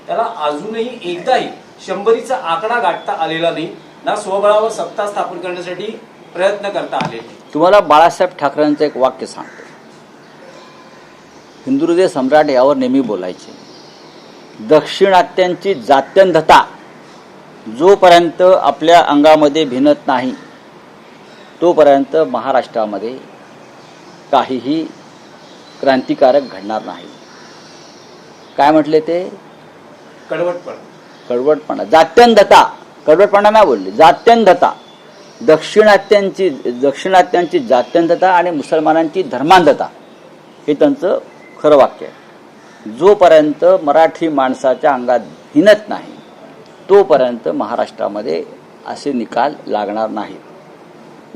त्याला अजूनही एकदाही 100चा आकडा गाठता आलेला नाही, ना स्वबळावर सत्ता स्थापन करण्यासाठी प्रयत्न करता आले नाही. तुम्हाला बाळासाहेब ठाकरेंचं एक वाक्य सांगतो. हिंदुहृदय सम्राट यावर नेहमी बोलायचे, दक्षिणात्यांची जात्यंधता जोपर्यंत आपल्या अंगामध्ये भिनत नाही तोपर्यंत महाराष्ट्रामध्ये काहीही क्रांतिकारक घडणार नाही. काय म्हटले ते? कडवटपणा. जात्यंधता, कडवटपणा नाही बोलले, जात्यंधता. दक्षिणात्यांची जात्यंधता आणि मुसलमानांची धर्मांधता हे त्यांचं खरं वाक्य आहे. जोपर्यंत मराठी माणसाच्या अंगात भिनत नाही तोपर्यंत महाराष्ट्रामध्ये असे निकाल लागणार नाहीत.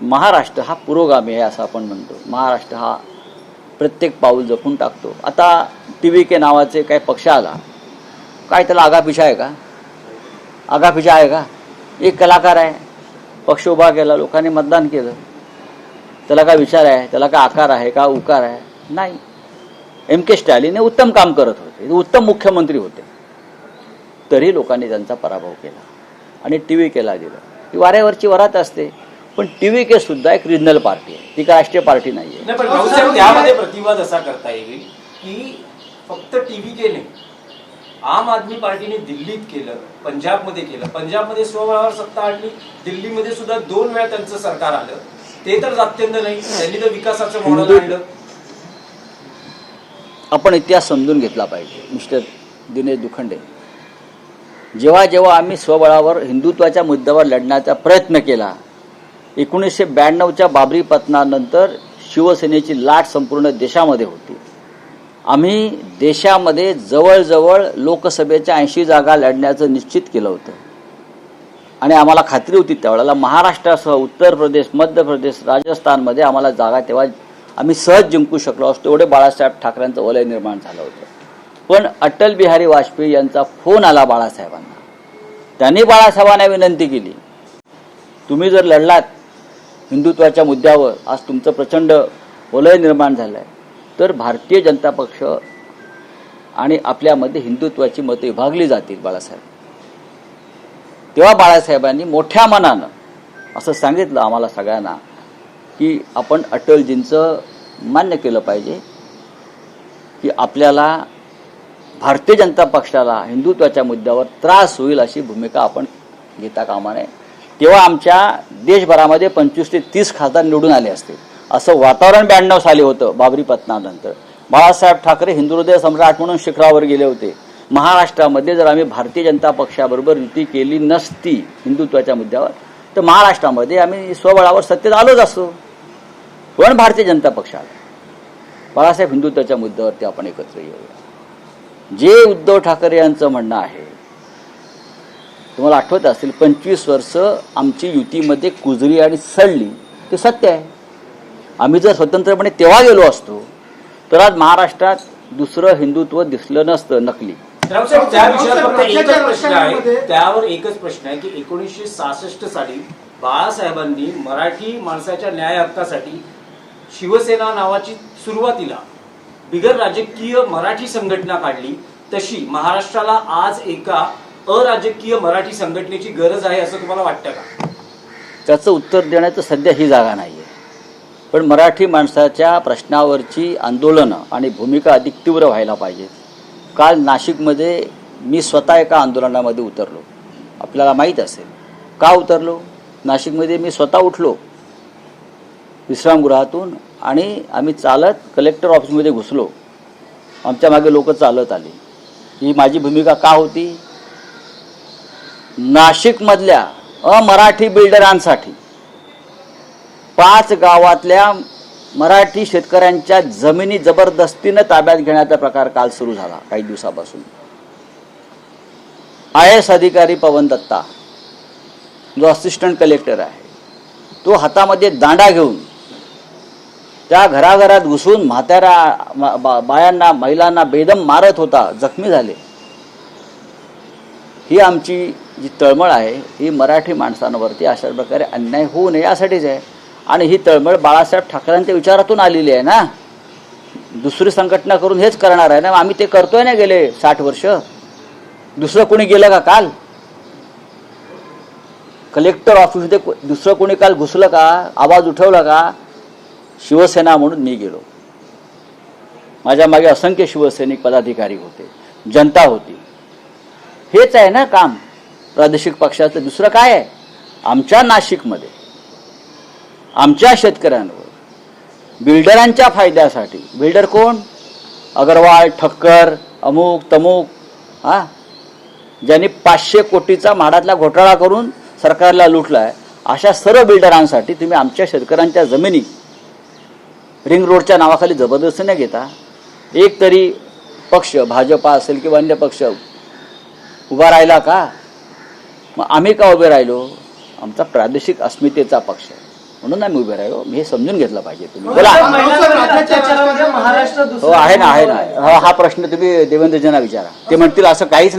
महाराष्ट्र हा पुरोगामी आहे असं आपण म्हणतो. महाराष्ट्र हा प्रत्येक पाऊल जपून टाकतो. आता TVK नावाचे काही पक्ष आला, काय त्याला आगापिछा आहे का? आगापिछा आहे का? एक कलाकार आहे, पक्ष उभा केला, लोकांनी मतदान केलं, त्याला काय विचार आहे, त्याला काय आकार आहे का, उकार आहे? नाही. MK स्टॅलिन हे उत्तम काम करत होते, उत्तम मुख्यमंत्री होते, तरी लोकांनी त्यांचा पराभव केला आणि TVKला दिलं. ही वाऱ्यावरची वरात असते. पण TVK सुद्धा एक रिजनल पार्टी आहे, ती राष्ट्रीय पार्टी नाहीये. त्यामध्ये प्रतिवाद असा करता येईल की फक्त TVK नाही, आम आदमी पार्टीने दिल्लीत केलं, पंजाबमध्ये केलं, पंजाबमध्ये स्वबळावर सत्ता आणली, दिल्लीमध्ये सुद्धा 2 वेळा त्यांचं सरकार आलं. ते तर जात्यंध नाही, त्यांनी तर विकासाचं मॉडेल आणलं. आपण इतिहास समजून घेतला पाहिजे. मिस्टर दिनेश दुखंडे, जेव्हा जेव्हा आम्ही स्वबळावर हिंदुत्वाच्या मुद्द्यावर लढण्याचा प्रयत्न केला, 1992च्या बाबरी पतनानंतर शिवसेनेची लाट संपूर्ण देशामध्ये होती. आम्ही देशामध्ये जवळजवळ लोकसभेच्या 80 जागा लढण्याचं निश्चित केलं होतं आणि आम्हाला खात्री होती त्यावेळेला महाराष्ट्रासह उत्तर प्रदेश, मध्य प्रदेश, राजस्थानमध्ये आम्हाला जागा तेव्हा आम्ही सहज जिंकू शकलो असतो. एवढे बाळासाहेब ठाकरेंचं वलय निर्माण झालं होतं. पण अटल बिहारी वाजपेयी यांचा फोन आला बाळासाहेबांना. त्यांनी बाळासाहेबांना विनंती केली, तुम्ही जर लढलात हिंदुत्वाच्या मुद्द्यावर, आज तुमचं प्रचंड वलय निर्माण झालं आहे, तर भारतीय जनता पक्ष आणि आपल्यामध्ये हिंदुत्वाची मतं विभागली जातील बाळासाहेब. तेव्हा बाळासाहेबांनी मोठ्या मनानं असं सांगितलं आम्हाला सगळ्यांना की आपण अटलजींचं मान्य केलं पाहिजे की आपल्याला भारतीय जनता पक्षाला हिंदुत्वाच्या मुद्द्यावर त्रास होईल अशी भूमिका आपण घेता कामा नये. तेव्हा आमच्या देशभरामध्ये 25 ते 30 खासदार निवडून आले असते. असं वातावरण 92 साली होतं. बाबरी पतनानंतर बाळासाहेब ठाकरे हिंदुहृदय सम्राट म्हणून शिखरावर गेले होते. महाराष्ट्रामध्ये जर आम्ही भारतीय जनता पक्षाबरोबर युती केली नसती हिंदुत्वाच्या मुद्द्यावर, तर महाराष्ट्रामध्ये आम्ही स्वबळावर सत्तेत आलोच असतो. पण भारतीय जनता पक्षाला बाळासाहेब हिंदुत्वाच्या मुद्द्यावरती आपण एकत्र येऊया. जे उद्धव ठाकरे यांचं म्हणणं आहे, तुम्हाला आठवत असेल 25 वर्ष आमची युतीमध्ये कुजरी आणि सडली, ते सत्य आहे. आम्ही जर स्वतंत्रपणे तेव्हा गेलो असतो तर आज महाराष्ट्रात दुसरं हिंदुत्व दिसलं नसतं, नकली. त्यावर एकच प्रश्न आहे की 1966 साली बाळासाहेबांनी मराठी माणसाच्या न्याय हक्कासाठी शिवसेना नावाची सुरुवातीला बिगर राजकीय मराठी संघटना काढली. तशी महाराष्ट्राला आज एका अराजकीय मराठी संघटनेची गरज आहे असं तुम्हाला वाटतं का? त्याचं उत्तर देण्याचं सध्या ही जागा नाहीये. पण मराठी माणसाच्या प्रश्नावरची आंदोलनं आणि भूमिका अधिक तीव्र व्हायला पाहिजे. काल नाशिकमध्ये मी स्वतः एका आंदोलनामध्ये उतरलो. आपल्याला माहीत असेल का उतरलो. नाशिकमध्ये मी स्वतः उठलो विश्रामगृहातून आणि आम्ही चालत कलेक्टर ऑफिसमध्ये घुसलो. आमच्या मागे लोक चालत आली. ही माझी भूमिका का होती? नाशिकमधल्या अमराठी बिल्डरांसाठी 5 गावातल्या मराठी शेतकऱ्यांच्या जमिनी जबरदस्तीने ताब्यात घेण्याचा प्रकार काल सुरू झाला. काही दिवसापासून IAS अधिकारी पवन दत्ता, जो असिस्टंट कलेक्टर आहे, तो हातामध्ये दांडा घेऊन त्या घराघरात घुसून म्हाताऱ्या बायांना, महिलांना बेदम मारत होता, जखमी झाले. ही आमची जी तळमळ आहे ही मराठी माणसांवरती अशा प्रकारे अन्याय होऊ नये यासाठीच आहे. आणि ही तळमळ बाळासाहेब ठाकरेंच्या विचारातून आलेली आहे ना. दुसरी संघटना करून हेच करणार आहे ना. आम्ही ते करतोय ना गेले 60 वर्ष. दुसरं कोणी गेलं का काल? कलेक्टर ऑफिसमध्ये दुसरं कोणी काल घुसलं का? आवाज उठवला का? शिवसेना म्हणून मी गेलो. माझ्या मागे असंख्य शिवसैनिक पदाधिकारी होते, जनता होती. हेच आहे ना काम प्रादेशिक पक्षाचं. दुसरं काय आहे? आमच्या नाशिकमध्ये आमच्या शेतकऱ्यांवर बिल्डरांच्या फायद्यासाठी, बिल्डर कोण? अग्रवाल, ठक्कर, अमुक तमुक, ज्यांनी 500 कोटीचा म्हाडातला घोटाळा करून सरकारला लुटलाय, अशा सर्व बिल्डरांसाठी तुम्ही आमच्या शेतकऱ्यांच्या जमिनी रिंग रोडच्या नावाखाली जबरदस्तीने घेता. एक तरी पक्ष, भाजपा असेल किंवा अन्य पक्ष, उभा राहिला का? मग आम्ही का उभे राहिलो? आमचा प्रादेशिक अस्मितेचा पक्ष म्हणून आम्ही उभे राहिलो. हे समजून घेतलं पाहिजे तुम्ही. बोला. महाराष्ट्र हो, आहे ना. हा प्रश्न तुम्ही देवेंद्रजींना विचारा, ते म्हणतील असं काहीच